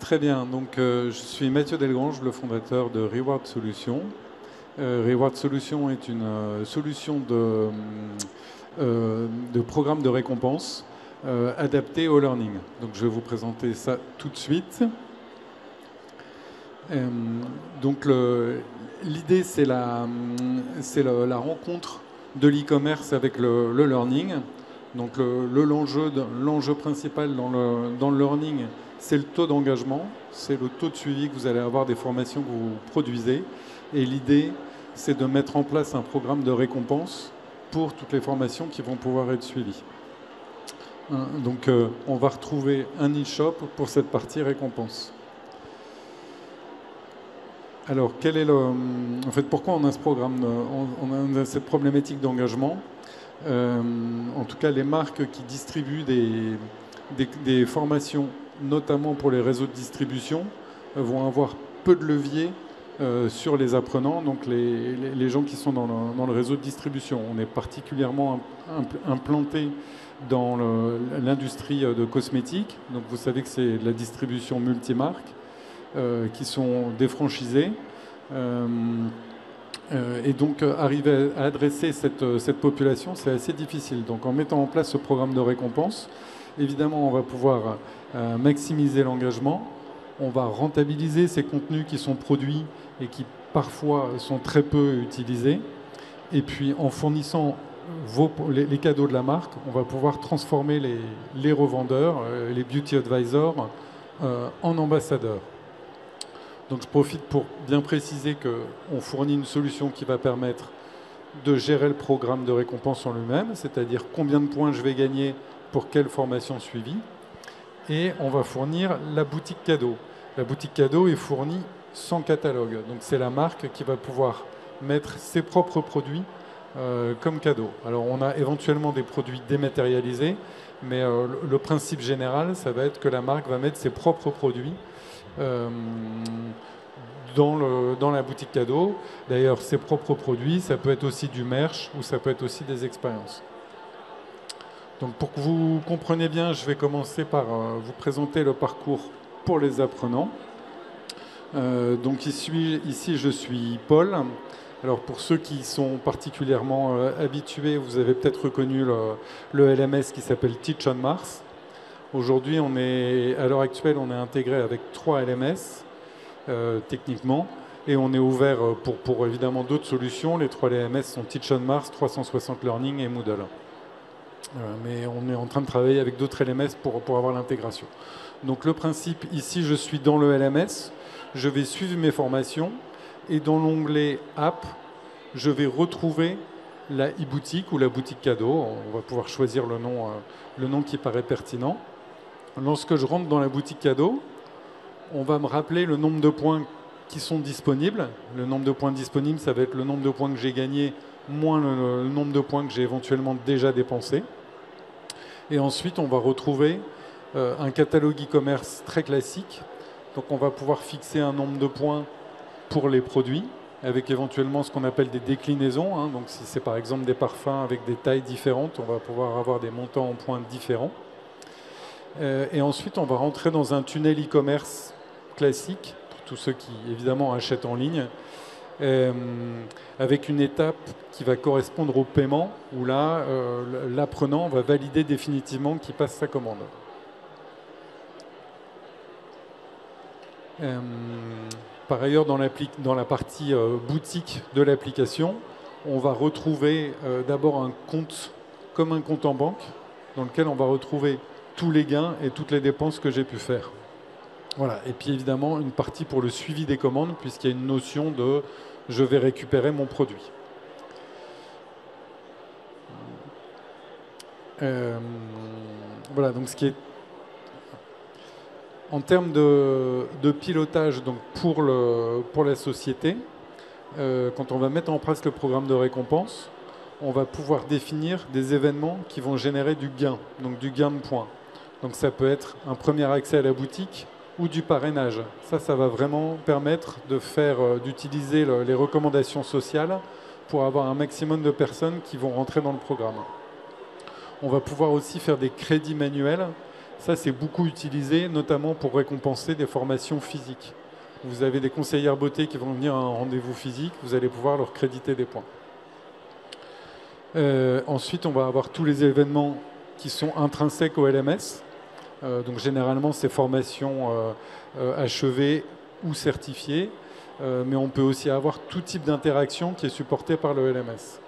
Très bien, donc je suis Mathieu Delgrange, le fondateur de Reward Solutions. Reward Solutions est une solution de programme de récompense adapté au learning. Donc je vais vous présenter ça tout de suite. Donc l'idée, c'est la rencontre de l'e-commerce avec le learning. Donc l'enjeu principal dans le learning, c'est le taux d'engagement, c'est le taux de suivi que vous allez avoir des formations que vous produisez. Et l'idée, c'est de mettre en place un programme de récompense pour toutes les formations qui vont pouvoir être suivies. Donc on va retrouver un e-shop pour cette partie récompense. Alors, en fait, pourquoi on a ce programme, on a cette problématique d'engagement? En tout cas, les marques qui distribuent des formations, notamment pour les réseaux de distribution, vont avoir peu de levier sur les apprenants, donc les gens qui sont dans le réseau de distribution. On est particulièrement implanté dans l'industrie de cosmétiques. Donc vous savez que c'est de la distribution multimarque qui sont défranchisés. Et donc arriver à adresser cette population, c'est assez difficile. Donc en mettant en place ce programme de récompense, évidemment on va pouvoir maximiser l'engagement, on va rentabiliser ces contenus qui sont produits et qui parfois sont très peu utilisés. Et puis en fournissant les cadeaux de la marque, on va pouvoir transformer les revendeurs, les beauty advisors, en ambassadeurs. Donc je profite pour bien préciser qu'on fournit une solution qui va permettre de gérer le programme de récompense en lui-même, c'est-à-dire combien de points je vais gagner pour quelle formation suivie. Et on va fournir la boutique cadeau. La boutique cadeau est fournie sans catalogue. Donc c'est la marque qui va pouvoir mettre ses propres produits comme cadeau. Alors on a éventuellement des produits dématérialisés, mais le principe général, ça va être que la marque va mettre ses propres produits dans la boutique cadeau. D'ailleurs, ses propres produits, ça peut être aussi du merch ou ça peut être aussi des expériences. Donc pour que vous compreniez bien, je vais commencer par vous présenter le parcours pour les apprenants. Donc ici, je suis Paul. Alors pour ceux qui sont particulièrement habitués, vous avez peut-être reconnu le LMS qui s'appelle Teach on Mars. Aujourd'hui, à l'heure actuelle, on est intégré avec 3 LMS techniquement, et on est ouvert pour évidemment d'autres solutions. Les 3 LMS sont Teach on Mars, 360 Learning et Moodle. Mais on est en train de travailler avec d'autres LMS pour avoir l'intégration. Donc le principe, ici, je suis dans le LMS, je vais suivre mes formations, et dans l'onglet App, je vais retrouver la e-boutique ou la boutique cadeau. On va pouvoir choisir le nom qui paraît pertinent. Lorsque je rentre dans la boutique cadeau, on va me rappeler le nombre de points qui sont disponibles. Le nombre de points disponibles, ça va être le nombre de points que j'ai gagnés, moins le nombre de points que j'ai éventuellement déjà dépensés. Et ensuite, on va retrouver un catalogue e-commerce très classique. Donc on va pouvoir fixer un nombre de points pour les produits, avec éventuellement ce qu'on appelle des déclinaisons. Donc si c'est par exemple des parfums avec des tailles différentes, on va pouvoir avoir des montants en points différents. Et ensuite, on va rentrer dans un tunnel e-commerce classique, pour tous ceux qui, évidemment, achètent en ligne, avec une étape qui va correspondre au paiement, où là, l'apprenant va valider définitivement qu'il passe sa commande. Par ailleurs, dans la partie boutique de l'application, on va retrouver d'abord un compte comme un compte en banque, dans lequel on va retrouver tous les gains et toutes les dépenses que j'ai pu faire. Voilà. Et puis évidemment, une partie pour le suivi des commandes, puisqu'il y a une notion de « je vais récupérer mon produit ». Voilà, donc ce qui est en termes de pilotage donc pour la société, quand on va mettre en place le programme de récompense, on va pouvoir définir des événements qui vont générer du gain, donc du gain de points. Donc ça peut être un premier accès à la boutique ou du parrainage. Ça va vraiment permettre d'utiliser les recommandations sociales pour avoir un maximum de personnes qui vont rentrer dans le programme. On va pouvoir aussi faire des crédits manuels Ça, c'est beaucoup utilisé, notamment pour récompenser des formations physiques. Vous avez des conseillères beauté qui vont venir à un rendez-vous physique, vous allez pouvoir leur créditer des points. Ensuite, on va avoir tous les événements qui sont intrinsèques au LMS. Donc généralement, c'est formations achevées ou certifiées. Mais on peut aussi avoir tout type d'interaction qui est supporté par le LMS.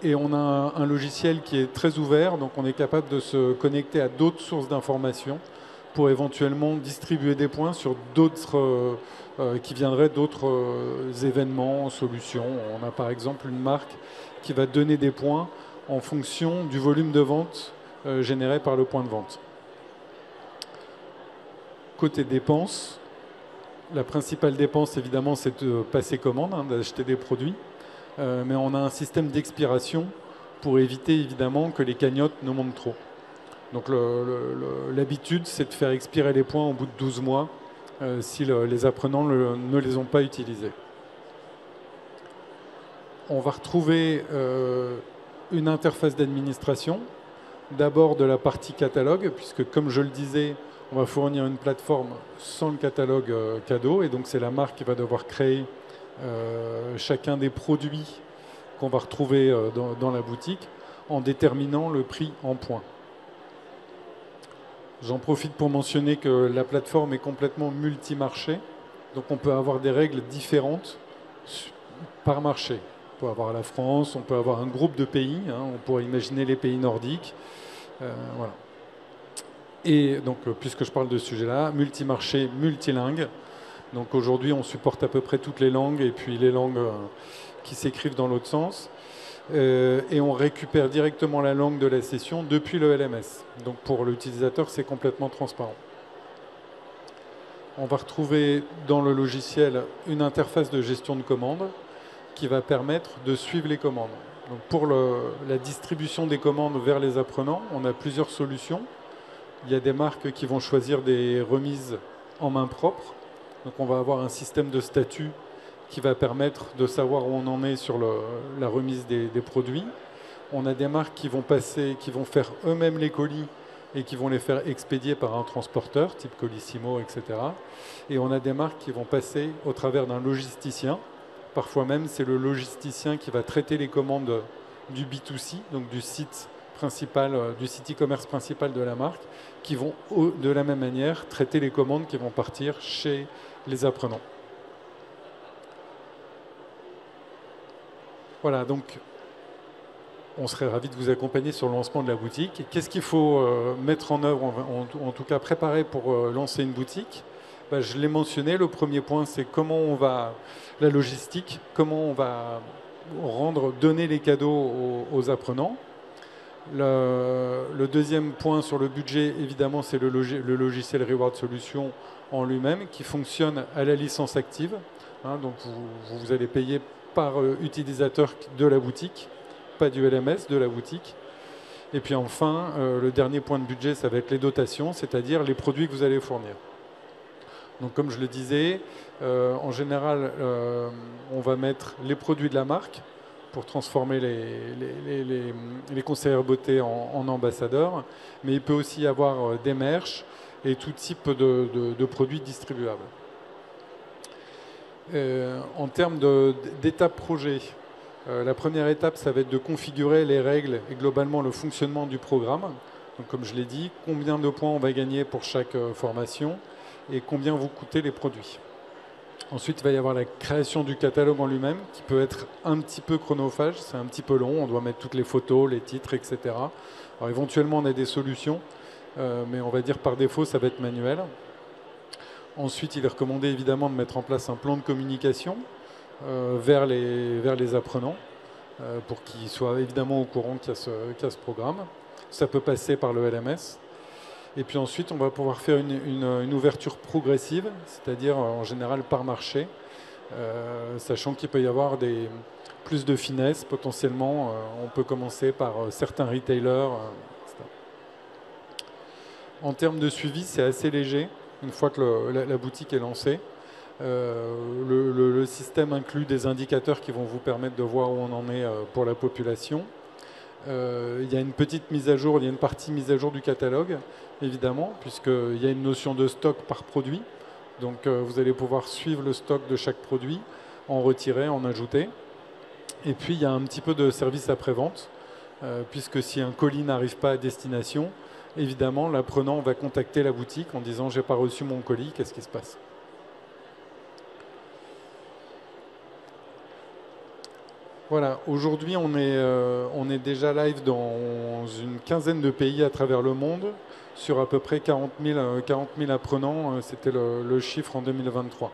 Et on a un logiciel qui est très ouvert, donc on est capable de se connecter à d'autres sources d'informations pour éventuellement distribuer des points sur d'autres qui viendraient d'autres événements, solutions. On a par exemple une marque qui va donner des points en fonction du volume de vente généré par le point de vente. Côté dépenses, la principale dépense évidemment c'est de passer commande, d'acheter des produits. Mais on a un système d'expiration pour éviter évidemment que les cagnottes ne montent trop. Donc l'habitude, c'est de faire expirer les points au bout de 12 mois si les apprenants ne les ont pas utilisés. On va retrouver une interface d'administration, d'abord de la partie catalogue, puisque comme je le disais, on va fournir une plateforme sans le catalogue cadeau, et donc c'est la marque qui va devoir créer chacun des produits qu'on va retrouver dans la boutique en déterminant le prix en points. J'en profite pour mentionner que la plateforme est complètement multi-marché, donc on peut avoir des règles différentes par marché. On peut avoir la France, on peut avoir un groupe de pays, on pourrait imaginer les pays nordiques. Voilà. Et donc, puisque je parle de ce sujet-là, multi-marché, multilingue. Donc aujourd'hui, on supporte à peu près toutes les langues et puis les langues qui s'écrivent dans l'autre sens. Et on récupère directement la langue de la session depuis le LMS. Donc pour l'utilisateur, c'est complètement transparent. On va retrouver dans le logiciel une interface de gestion de commandes qui va permettre de suivre les commandes. Donc pour la distribution des commandes vers les apprenants, on a plusieurs solutions. Il y a des marques qui vont choisir des remises en main propre. Donc on va avoir un système de statut qui va permettre de savoir où on en est sur la remise des produits. On a des marques qui vont faire eux-mêmes les colis et qui vont les faire expédier par un transporteur, type Colissimo, etc. Et on a des marques qui vont passer au travers d'un logisticien. Parfois même, c'est le logisticien qui va traiter les commandes du B2C, donc du site principal, du site e-commerce principal de la marque, qui vont de la même manière traiter les commandes qui vont partir chez les apprenants. Voilà, donc on serait ravis de vous accompagner sur le lancement de la boutique. Qu'est-ce qu'il faut mettre en œuvre, en tout cas préparer pour lancer une boutique? Je l'ai mentionné, le premier point c'est comment on va, la logistique, comment on va donner les cadeaux aux apprenants. Le deuxième point sur le budget, évidemment, c'est le logiciel Reward Solution en lui-même qui fonctionne à la licence active. Donc vous allez payer par utilisateur de la boutique, pas du LMS, de la boutique. Et puis enfin, le dernier point de budget, ça va être les dotations, c'est-à-dire les produits que vous allez fournir. Donc comme je le disais, en général, on va mettre les produits de la marque pour transformer les conseillères beauté en ambassadeurs, mais il peut aussi y avoir des merch et tout type de produits distribuables. En termes d'étapes projet, la première étape, ça va être de configurer les règles et globalement le fonctionnement du programme. Donc, comme je l'ai dit, combien de points on va gagner pour chaque formation et combien vont coûter les produits. Ensuite, il va y avoir la création du catalogue en lui-même qui peut être un petit peu chronophage, c'est un petit peu long, on doit mettre toutes les photos, les titres, etc. Alors éventuellement, on a des solutions, mais on va dire par défaut, ça va être manuel. Ensuite, il est recommandé évidemment de mettre en place un plan de communication vers les apprenants pour qu'ils soient évidemment au courant qu'il y a ce programme. Ça peut passer par le LMS. Et puis ensuite, on va pouvoir faire une ouverture progressive, c'est-à-dire en général par marché, sachant qu'il peut y avoir plus de finesse potentiellement. On peut commencer par certains retailers, etc. En termes de suivi, c'est assez léger. Une fois que la boutique est lancée, le système inclut des indicateurs qui vont vous permettre de voir où on en est pour la population. il y a une petite mise à jour, il y a une partie mise à jour du catalogue, évidemment, puisqu'il y a une notion de stock par produit. Donc vous allez pouvoir suivre le stock de chaque produit, en retirer, en ajouter. Et puis il y a un petit peu de service après-vente, puisque si un colis n'arrive pas à destination, évidemment l'apprenant va contacter la boutique en disant « j'ai pas reçu mon colis, qu'est-ce qui se passe ?» Voilà, aujourd'hui on est déjà live dans une quinzaine de pays à travers le monde, sur à peu près 40 000 apprenants, c'était le chiffre en 2023.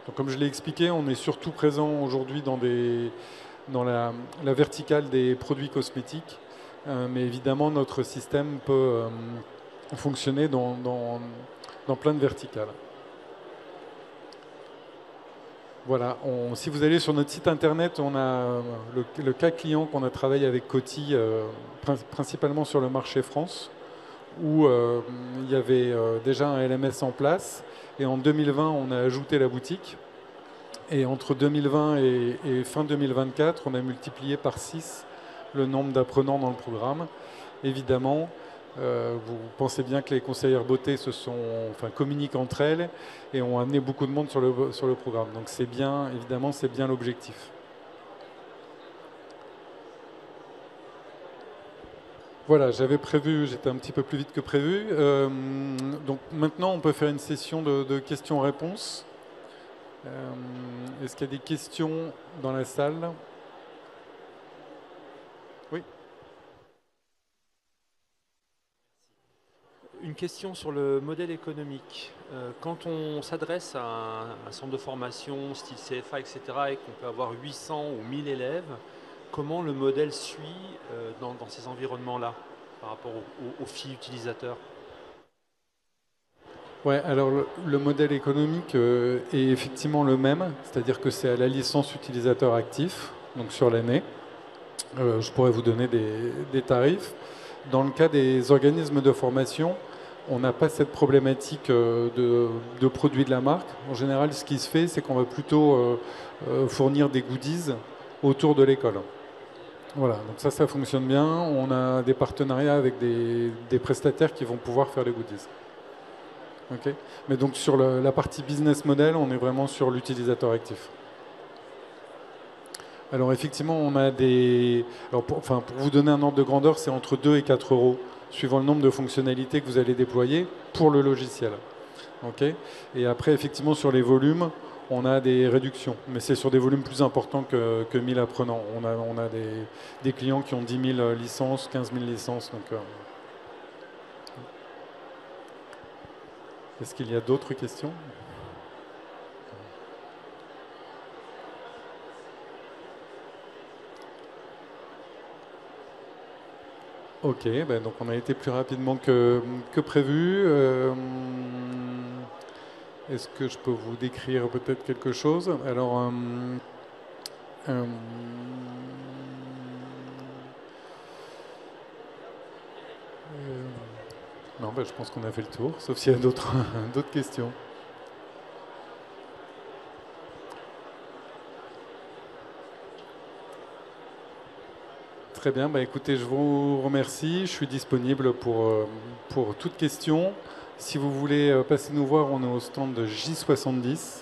Donc, comme je l'ai expliqué, on est surtout présent aujourd'hui dans la verticale des produits cosmétiques, mais évidemment notre système peut fonctionner dans plein de verticales. Voilà, si vous allez sur notre site internet, on a le cas client qu'on a travaillé avec Coty, principalement sur le marché France, où il y avait déjà un LMS en place. Et en 2020, on a ajouté la boutique. Et entre 2020 et fin 2024, on a multiplié par 6 le nombre d'apprenants dans le programme. Évidemment, vous pensez bien que les conseillères beauté communiquent entre elles et ont amené beaucoup de monde sur le programme. Donc c'est bien, évidemment, c'est bien l'objectif. Voilà, j'avais prévu, j'étais un petit peu plus vite que prévu. Donc maintenant, on peut faire une session de questions-réponses. Est-ce qu'il y a des questions dans la salle? Oui. Une question sur le modèle économique. Quand on s'adresse à un centre de formation, style CFA, etc., et qu'on peut avoir 800 ou 1000 élèves, comment le modèle suit dans ces environnements-là par rapport aux filles utilisateurs? Ouais, alors le modèle économique est effectivement le même, c'est-à-dire que c'est à la licence utilisateur actif, donc sur l'année. Je pourrais vous donner des tarifs. Dans le cas des organismes de formation, on n'a pas cette problématique de produits de la marque. En général, ce qui se fait, c'est qu'on va plutôt fournir des goodies autour de l'école. Voilà, donc ça fonctionne bien. On a des partenariats avec des prestataires qui vont pouvoir faire les goodies. Okay. Mais donc sur la partie business model, on est vraiment sur l'utilisateur actif. Alors effectivement, on a des... Alors pour vous donner un ordre de grandeur, c'est entre 2 et 4 euros, suivant le nombre de fonctionnalités que vous allez déployer pour le logiciel. Okay. Et après, effectivement, sur les volumes, on a des réductions. Mais c'est sur des volumes plus importants que 1000 apprenants. On a des clients qui ont 10 000 licences, 15 000 licences. Donc, est-ce qu'il y a d'autres questions? Ok, ben donc on a été plus rapidement que prévu. Est-ce que je peux vous décrire peut-être quelque chose? Alors, non, ben, je pense qu'on a fait le tour, sauf s'il y a d'autres questions. Très bien, bah écoutez, je vous remercie. Je suis disponible pour toute question. Si vous voulez passer nous voir, on est au stand de J70.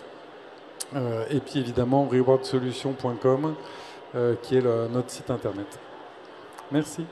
Et puis évidemment, rewardsolutions.com, qui est notre site internet. Merci.